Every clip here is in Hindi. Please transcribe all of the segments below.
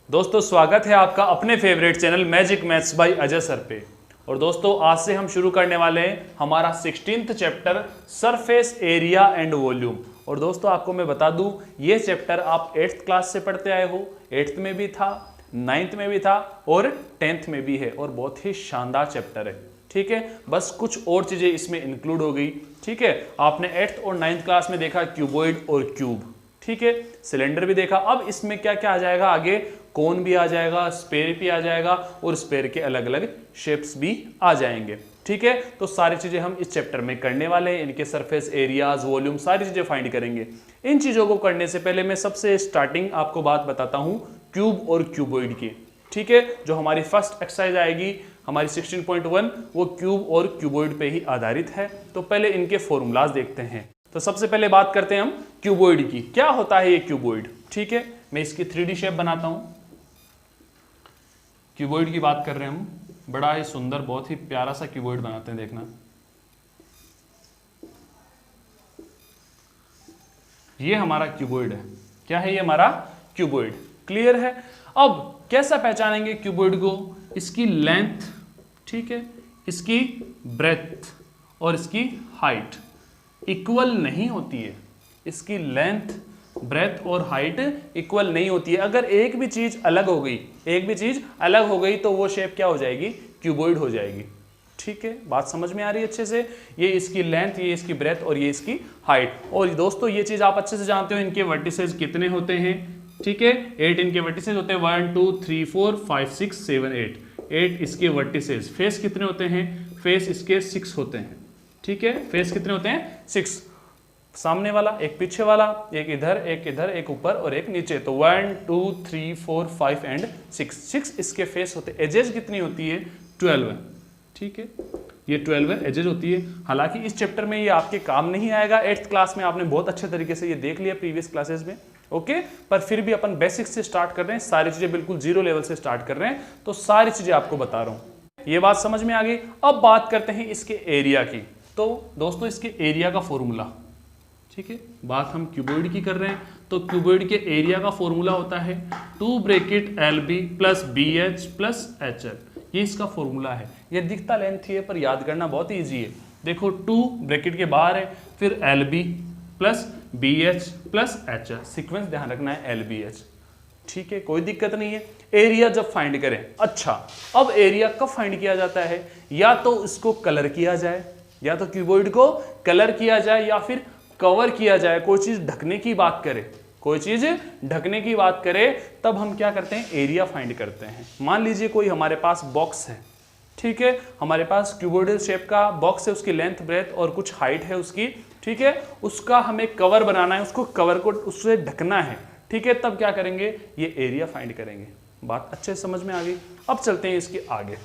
दोस्तों स्वागत है आपका अपने favourite channel magic maths by Ajay sir पे। और दोस्तों आज से हम शुरू करने वाले हैं हमारा 16th chapter surface area and volume. और दोस्तों आपको मैं बता दूं ये चैप्टर आप 8th क्लास से पढ़ते आए हो, 8th में भी था, 9th में भी था और 10th में भी है और बहुत ही शानदार चैप्टर है। ठीक है, बस कुछ और चीजें इसमें इंक्लूड हो गई। ठीक है, आपने 8th और 9th क्लास में देखा क्यूबॉइड और क्यूब, ठीक है, सिलेंडर भी देखा। अब इसमें क्या क्या आ जाएगा, आगे कोन भी आ जाएगा, स्पेयर भी आ जाएगा और स्पेयर के अलग अलग शेप्स भी आ जाएंगे। ठीक है, तो सारी चीजें हम इस चैप्टर में करने वाले हैं, इनके सरफेस एरियाज, वॉल्यूम, सारी चीजें फाइंड करेंगे। इन चीजों को करने से पहले मैं सबसे स्टार्टिंग आपको बात बताता हूं क्यूब और क्यूबॉइड की। ठीक है, जो हमारी फर्स्ट एक्सरसाइज आएगी हमारी 16.1 वो क्यूब और क्यूबॉइड पे ही आधारित है। तो पहले इनके फॉर्मूलाज देखते हैं। तो सबसे पहले बात करते हैं हम क्यूबॉइड की। क्या होता है ये क्यूबॉइड? ठीक है, मैं इसकी 3D शेप बनाता हूं। क्यूबॉइड की बात कर रहे हैं हम, बड़ा ही सुंदर, बहुत ही प्यारा सा क्यूबॉइड बनाते हैं, देखना। ये हमारा क्यूबॉइड है। क्या है ये? हमारा क्यूबॉइड। क्लियर है? अब कैसा पहचानेंगे क्यूबॉइड को? इसकी लेंथ, ठीक है, इसकी ब्रेथ और इसकी हाइट इक्वल नहीं होती है। इसकी लेंथ, ब्रेथ और हाइट इक्वल नहीं होती है। अगर एक भी चीज अलग हो गई, तो वो शेप क्या हो जाएगी? क्यूबॉइड हो जाएगी। ठीक है, बात समझ में आ रही है अच्छे से? ये इसकी लेंथ, ये इसकी ब्रेथ और ये इसकी हाइट। और दोस्तों ये चीज आप अच्छे से जानते हो, इनके वर्टिसेस कितने होते हैं? ठीक है, 8 इनके वर्टिसेस होते हैं, 1 2 3 4 5 6 7 8 इसके वर्टिसेस। फेस कितने होते हैं? फेस इसके 6 होते हैं। ठीक है, फेस कितने होते हैं? 6। सामने वाला, एक पीछे वाला, एक इधर, एक ऊपर और एक नीचे। तो 1 2 3 4 5 एंड 6 इसके फेस होते हैं। एजेस कितनी होती है? 12 है। ठीक है, ये 12 एजेस होती है। हालांकि इस चैप्टर में ये आपके काम नहीं आएगा, 8th क्लास में आपने बहुत अच्छे तरीके से ये देख लिया प्रीवियस क्लासेस में। ओके, पर फिर भी अपन बेसिक्स से स्टार्ट कर रहे हैं, सारी चीजें बिल्कुल 0 लेवल से स्टार्ट कर रहे हैं, तो सारी चीजें आपको बता रहा हूं। ये बात समझ में आ गई। अब बात करते हैं इसके एरिया की। तो दोस्तों इसके एरिया का फॉर्मूला, ठीक है, बात हम क्यूबॉइड की कर रहे हैं, तो क्यूबॉइड के एरिया का फॉर्मूला होता है 2 bracket LB plus BH plus HL। ये इसका फॉर्मूला है। ये दिखता लेंथ ही है पर याद करना बहुत ईजी है। देखो 2 ब्रैकेट के बाहर है, फिर LB plus BH plus HL, sequence ध्यान रखना है LBH। ठीक है, कोई दिक्कत नहीं है। एरिया जब फाइंड करें, अच्छा अब एरिया कब फाइंड किया जाता है? या तो इसको कलर किया जाए, या तो क्यूबॉइड को कलर किया जाए या फिर कवर किया जाए। कोई चीज ढकने की बात करे, तब हम क्या करते हैं? एरिया फाइंड करते हैं। मान लीजिए कोई हमारे पास बॉक्स है, ठीक है, हमारे पास क्यूबॉइडल शेप का बॉक्स है, उसकी लेंथ, ब्रेथ और कुछ हाइट है उसकी। ठीक है, उसका हमें कवर बनाना है, उसको कवर को उससे ढकना है। ठीक है, तब क्या करेंगे? ये एरिया फाइंड करेंगे। बात अच्छे से समझ में आ गई। अब चलते हैं इसके आगे।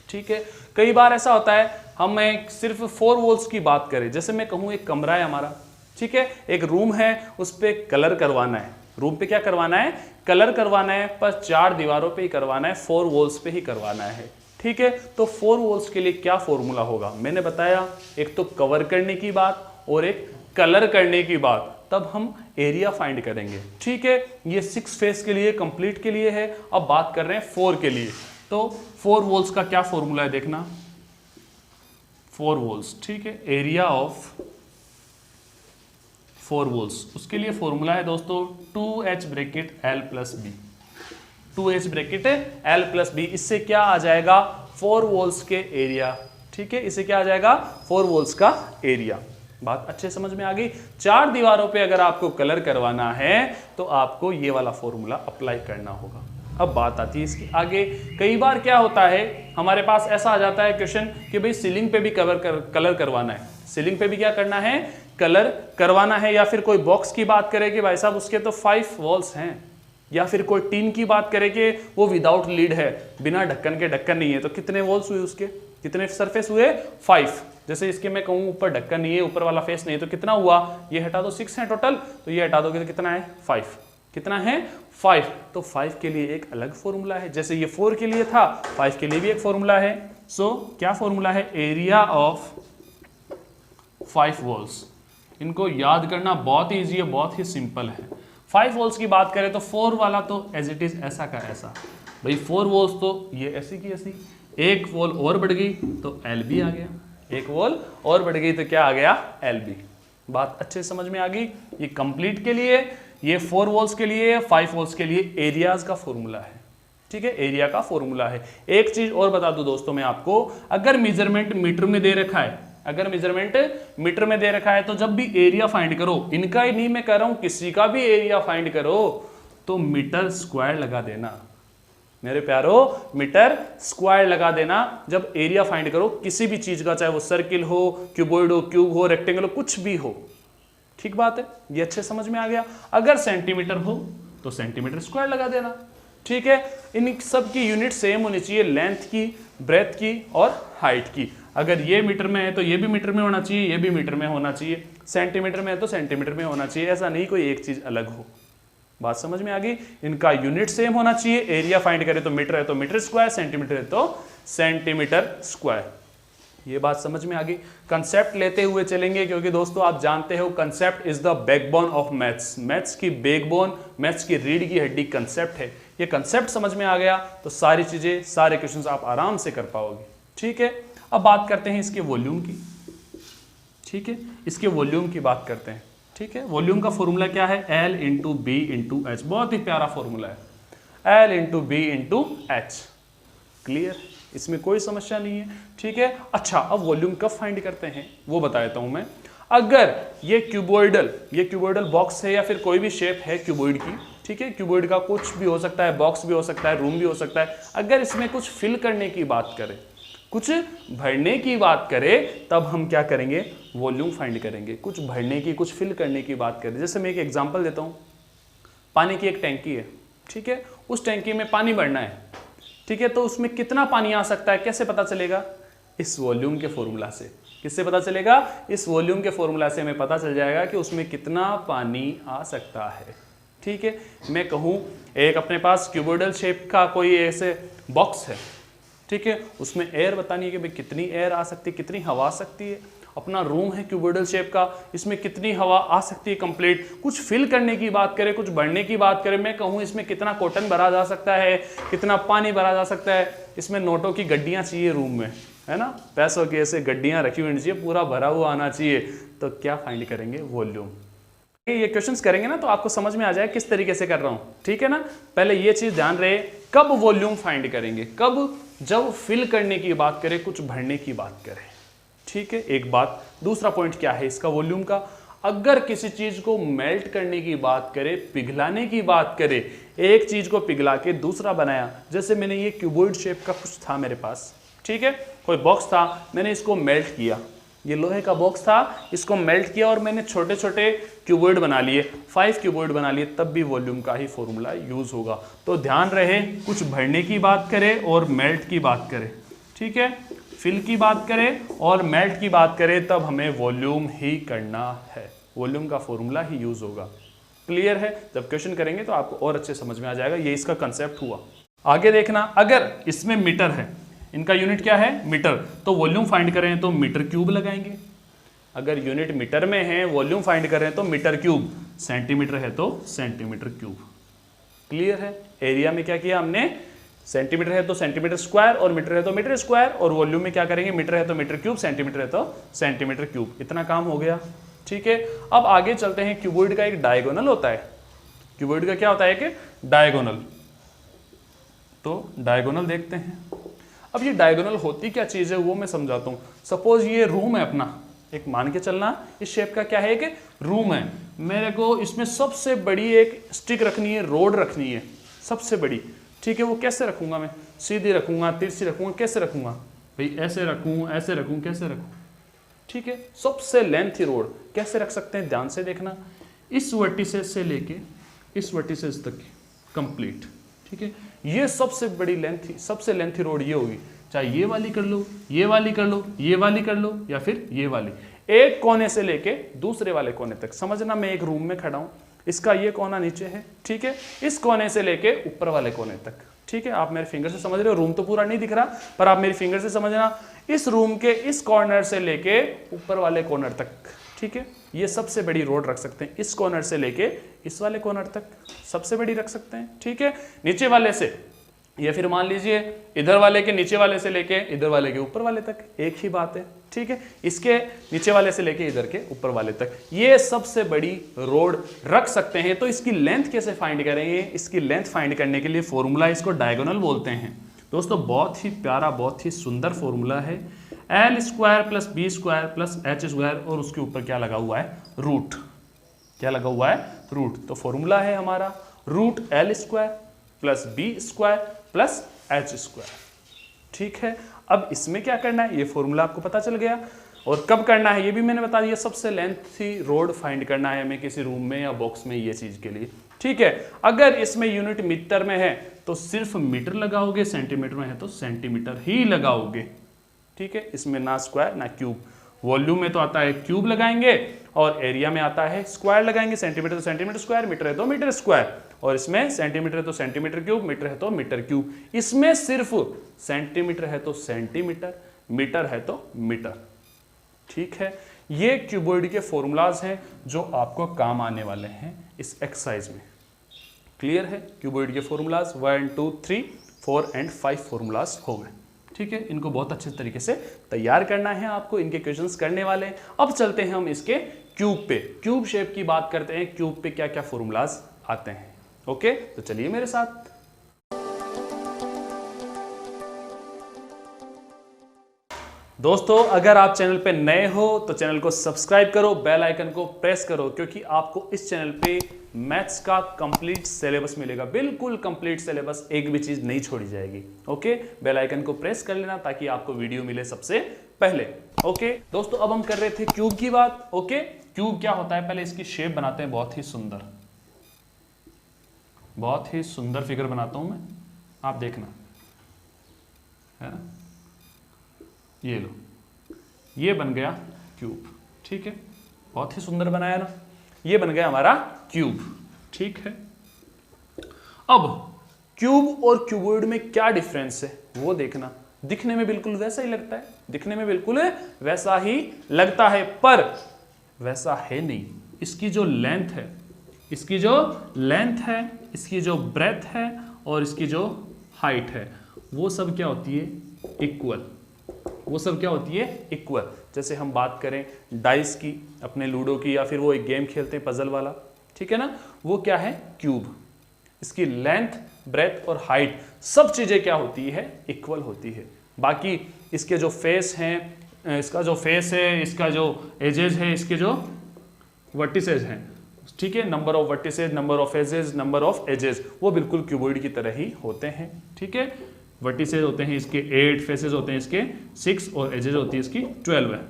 ठीक है, कई बार ऐसा होता है हम सिर्फ 4 वॉल्स की बात करें। जैसे मैं कहूँ एक कमरा है हमारा, ठीक है, एक रूम है, उस पर कलर करवाना है। रूम पे क्या करवाना है? कलर करवाना है, पर 4 दीवारों पे ही करवाना है, 4 वॉल्स पे ही करवाना है। ठीक है, तो 4 वॉल्स के लिए क्या फॉर्मूला होगा? मैंने बताया एक तो कवर करने की बात और एक कलर करने की बात, तब हम एरिया फाइंड करेंगे। ठीक है, ये 6 फेस के लिए, कंप्लीट के लिए है। अब बात कर रहे हैं 4 के लिए। तो 4 वॉल्स का क्या फॉर्मूला है? देखना, 4 वॉल्स, ठीक है, एरिया ऑफ 4 वॉल्स, उसके लिए फॉर्मूला है दोस्तों 2H bracket L plus B। 2H bracket L plus B, इससे क्या आ जाएगा? 4 वॉल्स के एरिया। ठीक है, इससे क्या आ जाएगा? 4 वॉल्स का एरिया। बात अच्छे समझ में आ गई। 4 दीवारों पे अगर आपको कलर करवाना है तो आपको ये वाला फॉर्मूला अप्लाई करना होगा। अब बात आती है इसके आगे। कई बार क्या होता है हमारे पास ऐसा आ जाता है क्वेश्चन कि भाई सीलिंग पे भी कलर करवाना है, सीलिंग पे भी क्या करना है? कलर करवाना है। या फिर कोई बॉक्स की बात करे कि भाई साहब उसके तो 5 वॉल्स हैं, या फिर कोई टीन की बात करे कि वो विदाउट लीड है, बिना ढक्कन के, ढक्कन नहीं है, तो कितने वॉल्स हुए उसके? कितने सरफेस हुए? 5। जैसे इसके मैं कहूँ ऊपर ढक्कन नहीं है, ऊपर वाला फेस नहीं है, तो कितना हुआ? ये हटा दो, 6 है टोटल, तो ये हटा दोगे तो कितना है? 5। कितना है? 5। तो 5 के लिए एक अलग फॉर्मूला है, जैसे ये 4 के लिए था, 5 के लिए भी एक फॉर्मूला है। सो क्या फॉर्मूला है? Area of 5 walls. इनको याद करना बहुत ही ईजी है, बहुत ही सिंपल है। 5 वोल्ट्स की बात करें तो 4 वाला तो एज इट इज ऐसा का ऐसा, भाई 4 वोल्ट्स तो ये ऐसी की ऐसी, एक वोल और बढ़ गई तो LB आ गया, एक वोल और बढ़ गई तो क्या आ गया, LB। बात अच्छे से समझ में आ गई। ये कंप्लीट के लिए, ये 4 वोल्ट्स के लिए, 5 वोल्ट्स के लिए एरियाज का फॉर्मूला है, ठीक है, एरिया का फॉर्मूला है। एक चीज और बता दूं दोस्तों मैं आपको, अगर मेजरमेंट मीटर में दे रखा है, अगर मेजरमेंट मीटर में दे रखा है तो जब भी एरिया फाइंड करो, इनका ही नहीं मैं कह रहा हूं, किसी का भी एरिया फाइंड करो तो मीटर स्क्वायर लगा देना मेरे प्यारो, मीटर स्क्वायर लगा देना जब एरिया फाइंड करो किसी भी चीज का, चाहे वो सर्किल हो, क्यूबॉइड हो, क्यूब हो, रेक्टेंगल हो, कुछ भी हो। ठीक बात है, ये अच्छे समझ में आ गया। अगर सेंटीमीटर हो तो सेंटीमीटर स्क्वायर लगा देना, ठीक है। इन सब की यूनिट सेम होनी चाहिए, लेंथ की, ब्रेथ की और हाइट की। अगर ये मीटर में है तो ये भी मीटर में होना चाहिए, ये भी मीटर में होना चाहिए, सेंटीमीटर में है तो सेंटीमीटर में होना चाहिए, ऐसा नहीं कोई एक चीज अलग हो। बात समझ में आ गई। इनका यूनिट सेम होना चाहिए, एरिया फाइंड करें तो मीटर है तो मीटर स्क्वायर, सेंटीमीटर है तो सेंटीमीटर स्क्वायर। ये बात समझ में आ गई। कंसेप्ट लेते हुए चलेंगे क्योंकि दोस्तों आप जानते हो concept is the backbone of maths. Maths की बैकबोन, मैथ्स की रीढ़ की हड्डी कंसेप्ट है। ये कंसेप्ट समझ में आ गया तो सारी चीजें, सारे क्वेश्चंस आप आराम से कर पाओगे, ठीक है। अब बात करते हैं इसके वॉल्यूम की, ठीक है, इसके वॉल्यूम की बात करते हैं, ठीक है। वॉल्यूम का फॉर्मूला क्या है, L into B into H, बहुत ही प्यारा फॉर्मूला है, L into B into H. Clear, इसमें कोई समस्या नहीं है, ठीक है। अच्छा, अब वॉल्यूम कब फाइंड करते हैं वो बता देता हूं मैं। अगर ये क्यूबॉइडल बॉक्स है या फिर कोई भी शेप है क्यूबॉइड की, ठीक है, क्यूबॉइड का कुछ भी हो सकता है, बॉक्स भी हो सकता है, रूम भी हो सकता है। अगर इसमें कुछ फिल करने की बात करें, कुछ भरने की बात करें, तब हम क्या करेंगे, वॉल्यूम फाइंड करेंगे। कुछ भरने की, कुछ फिल करने की बात करें, जैसे मैं एक एग्जांपल देता हूं, पानी की एक टैंकी है, ठीक है, उस टैंकी में पानी भरना है, ठीक है, तो उसमें कितना पानी आ सकता है, कैसे पता चलेगा, इस वॉल्यूम के फॉर्मूला से। किससे पता चलेगा, इस वॉल्यूम के फॉर्मूला से हमें पता चल जाएगा कि उसमें कितना पानी आ सकता है, ठीक है। मैं कहूं एक अपने पास क्यूबॉइडल शेप का कोई ऐसे बॉक्स है, ठीक है, उसमें एयर बतानी है कि भाई कितनी एयर आ सकती है, कितनी हवा आ सकती है। अपना रूम है क्यूबॉइडल शेप का, इसमें कितनी हवा आ सकती है कंप्लीट। कुछ फिल करने की बात करें, कुछ भरने की बात करें, मैं कहूँ इसमें कितना कॉटन भरा जा सकता है, कितना पानी भरा जा सकता है। इसमें नोटों की गड्डियाँ चाहिए रूम में, है ना, पैसों की ऐसे गड्डियाँ रखी हुई चाहिए, पूरा भरा हुआ आना चाहिए। तो क्या फाइंड करेंगे, वॉल्यूम। ये क्वेश्चंस करेंगे ना तो आपको समझ में आ जाए किस तरीके से कर रहा हूँ, ठीक है ना। पहले ये चीज ध्यान रहे, कब वॉल्यूम फाइंड करेंगे, कब, जब फिल करने की बात करें, कुछ भरने की बात करें, ठीक है, एक बात। दूसरा पॉइंट क्या है इसका वॉल्यूम का, अगर किसी चीज को मेल्ट करने की बात करें, पिघलाने की बात करें, एक चीज को पिघला के दूसरा बनाया, जैसे मैंने ये क्यूबॉइड शेप का कुछ था मेरे पास, ठीक है, कोई बॉक्स था, मैंने इसको मेल्ट किया, ये लोहे का बॉक्स था, इसको मेल्ट किया और मैंने छोटे छोटे क्यूबॉइड बना लिए, 5 क्यूबॉइड बना लिए, तब भी वॉल्यूम का ही फॉर्मूला यूज होगा। तो ध्यान रहे, कुछ भरने की बात करें और मेल्ट की बात करें, ठीक है, फिल की बात करें और मेल्ट की बात करें, तब हमें वॉल्यूम ही करना है, वॉल्यूम का फॉर्मूला ही यूज होगा। क्लियर है, जब क्वेश्चन करेंगे तो आपको और अच्छे समझ में आ जाएगा। ये इसका कंसेप्ट हुआ। आगे देखना, अगर इसमें मीटर है, इनका यूनिट क्या है, मीटर, तो वॉल्यूम फाइंड करें तो मीटर क्यूब लगाएंगे। अगर यूनिट मीटर में है, वॉल्यूम फाइंड करें तो मीटर क्यूब, सेंटीमीटर है तो सेंटीमीटर क्यूब। क्लियर है। एरिया में क्या किया हमने, सेंटीमीटर है तो सेंटीमीटर स्क्वायर और मीटर है तो मीटर स्क्वायर, और वॉल्यूम में क्या करेंगे, मीटर है तो मीटर क्यूब, सेंटीमीटर है तो सेंटीमीटर क्यूब। इतना काम हो गया, ठीक है। अब आगे चलते हैं, क्यूबॉइड का एक डायगोनल होता है। क्यूबॉइड का क्या होता है कि डायगोनल, तो डायगोनल देखते हैं। अब ये डायगोनल होती क्या चीज है वो मैं समझाता हूं। सपोज ये रूम है अपना, एक मान के चलना, इस शेप का क्या है कि रूम है, मेरे को इसमें सबसे बड़ी एक स्टिक रखनी है, रोड रखनी है सबसे बड़ी, ठीक है। वो कैसे रखूंगा मैं, सीधी रखूंगा, तिरछी रखूंगा, कैसे रखूंगा भाई, ऐसे रखूं, ऐसे रखूं, कैसे रखूं, ठीक है। सबसे लेंथी रोड कैसे रख सकते हैं, ध्यान से देखना, इस वर्टिसेस से लेके इस वर्टिसेस तक कंप्लीट, ठीक है। ये सबसे बड़ी लेंथी, सबसे लेंथी रोड ये होगी, चाहे ये वाली कर लो, ये वाली कर लो, ये वाली कर लो, या फिर ये वाली, एक कोने से लेके दूसरे वाले कोने तक। समझना, मैं एक रूम में खड़ा हूं, इसका ये कोना नीचे है, ठीक है, इस कोने से लेके ऊपर वाले कोने तक, ठीक है। आप मेरे फिंगर से समझ रहे हो, रूम तो पूरा नहीं दिख रहा, पर आप मेरी फिंगर से समझना, इस रूम के इस कॉर्नर से लेके ऊपर वाले कॉर्नर तक ठीक है, ये सबसे बड़ी रोड रख सकते हैं, इस कॉर्नर से लेके इस वाले कॉर्नर तक सबसे बड़ी रख सकते हैं। ठीक है, नीचे वाले से, या फिर मान लीजिए इधर वाले के नीचे वाले से लेके इधर वाले के ऊपर वाले तक, एक ही बात है। ठीक है, इसके नीचे वाले से लेके इधर के ऊपर वाले तक ये सबसे बड़ी रोड रख सकते हैं। तो इसकी लेंथ कैसे फाइंड करेंगे? इसकी लेंथ फाइंड करने के लिए फॉर्मूला, इसको डायगोनल बोलते हैं दोस्तों। बहुत ही प्यारा, बहुत ही सुंदर फॉर्मूला है, L square plus B square plus H square, और उसके ऊपर क्या लगा हुआ है? रूट। क्या लगा हुआ है? रूट। तो फॉर्मूला है हमारा root L square plus B square plus H square. ठीक है, अब इसमें क्या करना है, ये फॉर्मूला आपको पता चल गया, और कब करना है ये भी मैंने बता दिया। सबसे लेंथी रोड फाइंड करना है हमें किसी रूम में या बॉक्स में, ये चीज के लिए। ठीक है, अगर इसमें यूनिट मीटर में है तो सिर्फ मीटर लगाओगे, सेंटीमीटर में है तो सेंटीमीटर ही लगाओगे। ठीक है, इसमें ना स्क्वायर ना क्यूब। वॉल्यूम में तो आता है क्यूब लगाएंगे, और एरिया में आता है स्क्वायर लगाएंगे। सेंटीमीटर तो सेंटीमीटर स्क्वायर, मीटर है तो मीटर स्क्वायर, और इसमें सेंटीमीटर है तो सेंटीमीटर क्यूब, मीटर है तो मीटर क्यूब। इसमें सिर्फ सेंटीमीटर है तो सेंटीमीटर, मीटर है तो मीटर। ठीक है, ये क्यूबॉइड के फॉर्मूलाज हैं जो आपको काम आने वाले हैं इस एक्सरसाइज में। क्लियर है? क्यूबॉइड के फॉर्मूलाज 1 2 3 4 एंड 5 फॉर्मूलाज हो गए। ठीक है, इनको बहुत अच्छे तरीके से तैयार करना है आपको, इनके क्वेश्चंस करने वाले हैं। अब चलते हैं हम इसके क्यूब पे, क्यूब शेप की बात करते हैं, क्यूब पे क्या क्या फॉर्मूलाज आते हैं। ओके, तो चलिए मेरे साथ। दोस्तों, अगर आप चैनल पे नए हो तो चैनल को सब्सक्राइब करो, बेल आइकन को प्रेस करो, क्योंकि आपको इस चैनल पे मैथ्स का कंप्लीट सिलेबस मिलेगा, बिल्कुल कंप्लीट सिलेबस, एक भी चीज नहीं छोड़ी जाएगी। ओके, बेल आइकन को प्रेस कर लेना ताकि आपको वीडियो मिले सबसे पहले। ओके दोस्तों, अब हम कर रहे थे क्यूब की बात। ओके, क्यूब क्या होता है, पहले इसकी शेप बनाते हैं, बहुत ही सुंदर, बहुत ही सुंदर फिगर बनाता हूं मैं, आप देखना, है ना। ये लो, ये बन गया क्यूब। ठीक है, बहुत ही सुंदर बनाया ना, ये बन गया हमारा क्यूब। ठीक है, अब क्यूब और क्यूबॉइड में क्या डिफरेंस है वो देखना। दिखने में बिल्कुल वैसा ही लगता है, दिखने में बिल्कुल वैसा ही लगता है, पर वैसा है नहीं। इसकी जो लेंथ है, इसकी जो लेंथ है, इसकी जो ब्रेथ है, और इसकी जो हाइट है, वो सब क्या होती है? इक्वल। वो सब क्या होती है? इक्वल। जैसे हम बात करें डाइस की, अपने लूडो की, या फिर वो एक गेम खेलते हैं पजल वाला, ठीक है ना, वो क्या है? क्यूब। इसकी लेंथ, ब्रेथ और हाइट सब चीजें क्या होती है? इक्वल होती है। बाकी इसके जो फेस हैं, इसका जो फेस है, इसका जो एजेस है, इसके जो वर्टिसेस हैं, ठीक है, number of vertices, number of edges, number of edges, वो बिल्कुल क्यूबॉइड की तरह ही होते हैं। ठीक है, वर्टिसेस होते हैं इसके 8, फेसेस होते हैं इसके 6, और एजेस होती है इसकी 12 है।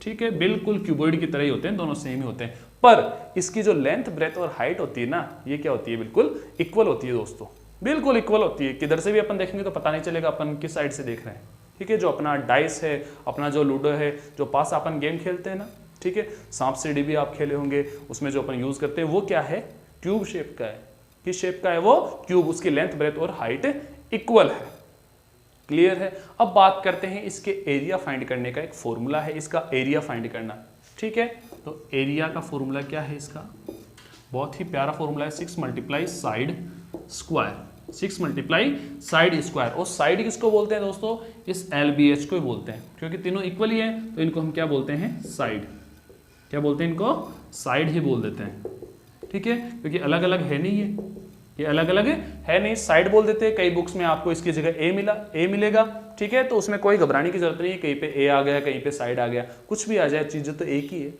ठीक है, बिल्कुल क्यूबॉइड की तरह ही होते हैं, दोनों सेम ही होते हैं, पर इसकी जो लेंथ, ब्रेथ और हाइट होती है ना, ये क्या होती है? बिल्कुल इक्वल होती है दोस्तों, बिल्कुल इक्वल होती है। किधर से भी अपन देखेंगे तो पता नहीं चलेगा अपन किस साइड से देख रहे हैं। ठीक है, जो अपना डाइस है, अपना जो लूडो है, जो पास अपन गेम खेलते हैं ना, ठीक है, सांप सीढ़ी भी आप खेले होंगे, उसमें जो अपन यूज करते हैं वो क्या है? ट्यूब शेप का है। किस शेप का है वो? क्यूब। उसकी लेंथ, ब्रेथ और हाइट इक्वल है। क्लियर है? अब बात करते हैं इसके एरिया फाइंड करने का। एक फॉर्मूला है इसका एरिया फाइंड करना। ठीक है, तो एरिया का फॉर्मूला क्या है इसका? बहुत ही प्यारा फॉर्मूला है, 6 multiply side square. 6 multiply side square. और साइड किसको बोलते हैं दोस्तों? इस LBH को ही बोलते हैं, क्योंकि तीनों इक्वल ही है तो इनको हम क्या बोलते हैं? साइड। क्या बोलते हैं इनको? साइड ही बोल देते हैं। ठीक है, क्योंकि अलग अलग है नहीं, ये अलग अलग है नहीं, साइड बोल देते हैं। कई बुक्स में आपको इसकी जगह ए मिलेगा। ठीक है, तो उसमें कोई घबराने की जरूरत नहीं है, कहीं पे ए आ गया, कहीं पे साइड आ गया, कुछ भी आ जाए, चीजें तो एक ही है,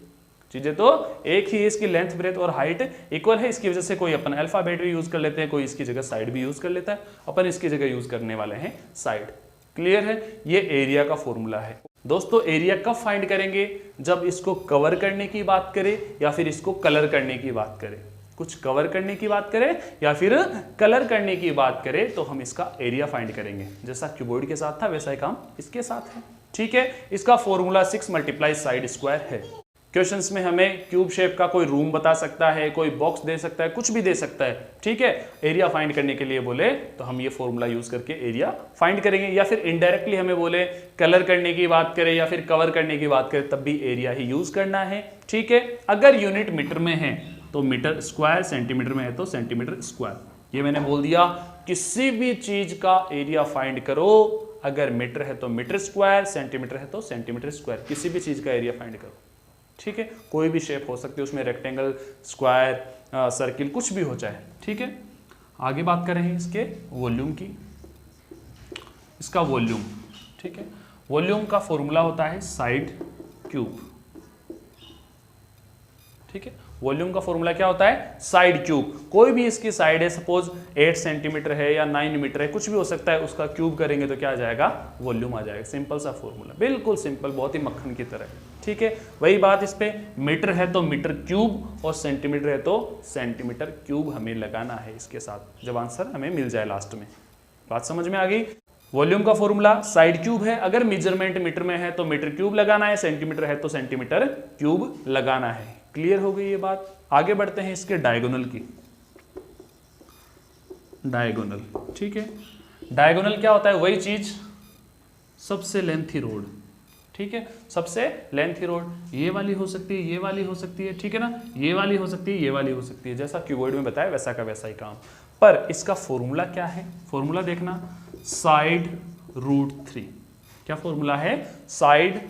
चीजें तो एक ही है। इसकी लेंथ, ब्रेथ और हाइट इक्वल है, इसकी वजह से कोई अपन अल्फाबेट भी यूज कर लेते हैं, कोई इसकी जगह साइड भी यूज कर लेता है, अपन इसकी जगह यूज करने वाले हैं साइड। क्लियर है? ये एरिया का फॉर्मूला है दोस्तों। एरिया कब फाइंड करेंगे? जब इसको कवर करने की बात करें या फिर इसको कलर करने की बात करें। कुछ कवर करने की बात करें या फिर कलर करने की बात करें तो हम इसका एरिया फाइंड करेंगे। जैसा क्यूबॉइड के साथ था वैसा ही काम इसके साथ है। ठीक है, इसका फॉर्मूला 6 मल्टीप्लाई साइड स्क्वायर है। क्वेश्चंस में हमें क्यूब शेप का कोई रूम बता सकता है, कोई बॉक्स दे सकता है, कुछ भी दे सकता है, ठीक है। एरिया फाइंड करने के लिए बोले तो हम ये फॉर्मूला यूज करके एरिया फाइंड करेंगे, या फिर इनडायरेक्टली हमें बोले कलर करने की बात करें या फिर कवर करने की बात करें तब भी एरिया ही यूज करना है, ठीक है। अगर यूनिट मीटर में है तो मीटर स्क्वायर, सेंटीमीटर में है तो सेंटीमीटर स्क्वायर। ये मैंने बोल दिया, किसी भी चीज का एरिया फाइंड करो, अगर मीटर है तो मीटर स्क्वायर, सेंटीमीटर है तो सेंटीमीटर स्क्वायर, किसी भी चीज का एरिया फाइंड करो, ठीक है। कोई भी शेप हो सकती है उसमें, रेक्टेंगल, स्क्वायर, सर्किल, कुछ भी हो चाहे, ठीक है। आगे बात करें इसके वॉल्यूम की, इसका वॉल्यूम, ठीक है। वॉल्यूम का फॉर्मूला होता है साइड क्यूब, ठीक है। वॉल्यूम का फॉर्मूला क्या होता है, साइड क्यूब। कोई भी इसकी साइड है, सपोज 8 सेंटीमीटर है या 9 मीटर है, कुछ भी हो सकता है, उसका क्यूब करेंगे तो क्या आ जाएगा, वॉल्यूम आ जाएगा। सिंपल सा फॉर्मूला, बिल्कुल सिंपल, बहुत ही मक्खन की तरह, ठीक है। वही बात इस पे, मीटर है तो मीटर क्यूब और सेंटीमीटर है तो सेंटीमीटर क्यूब हमें लगाना है इसके साथ, जब आंसर हमें मिल जाए लास्ट में। बात समझ में आ गई। वॉल्यूम का फॉर्मूला साइड क्यूब है, अगर मेजरमेंट मीटर में है तो मीटर क्यूब लगाना है, सेंटीमीटर है तो सेंटीमीटर क्यूब लगाना है। क्लियर हो गई ये बात। आगे बढ़ते हैं इसके डायगोनल की, डायगोनल, ठीक है। डायगोनल क्या होता है, वही चीज, सबसे लेंथी रोड, ठीक है। सबसे लेंथी रोड, ये वाली हो सकती है, ये वाली हो सकती है, ठीक है ना, ये वाली हो सकती है, ये वाली हो सकती है, जैसा क्यूबॉइड में बताया वैसा का वैसा ही काम। पर इसका फॉर्मूला क्या है, फॉर्मूला देखना, साइड रूट 3। क्या फॉर्मूला है, साइड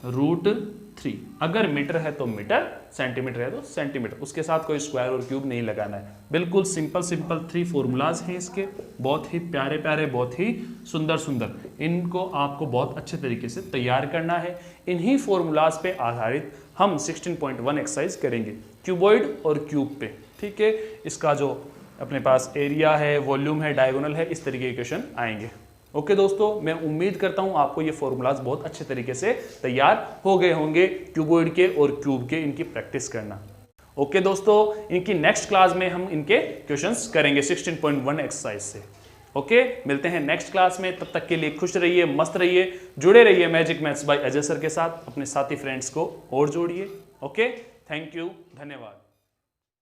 रूट 3। अगर मीटर है तो मीटर, सेंटीमीटर है तो सेंटीमीटर, उसके साथ कोई स्क्वायर और क्यूब नहीं लगाना है। बिल्कुल सिंपल सिंपल 3 फॉर्मूलाज हैं इसके, बहुत ही प्यारे प्यारे, बहुत ही सुंदर सुंदर। इनको आपको बहुत अच्छे तरीके से तैयार करना है। इन्हीं फॉर्मूलाज पे आधारित हम 16.1 एक्सरसाइज करेंगे क्यूबॉइड और क्यूब पे, ठीक है। इसका जो अपने पास एरिया है, वॉल्यूम है, डायगोनल है, इस तरीके के क्वेश्चन आएंगे। ओके दोस्तों, मैं उम्मीद करता हूं आपको ये फॉर्मूलाज बहुत अच्छे तरीके से तैयार हो गए होंगे क्यूबॉइड के और क्यूब के, इनकी प्रैक्टिस करना। ओके दोस्तों, इनकी नेक्स्ट क्लास में हम इनके क्वेश्चंस करेंगे 16.1 एक्सरसाइज से। ओके, मिलते हैं नेक्स्ट क्लास में, तब तक के लिए खुश रहिए, मस्त रहिए, जुड़े रहिए magic maths by Ajay sir के साथ। अपने साथी फ्रेंड्स को और जोड़िए। ओके, थैंक यू, धन्यवाद।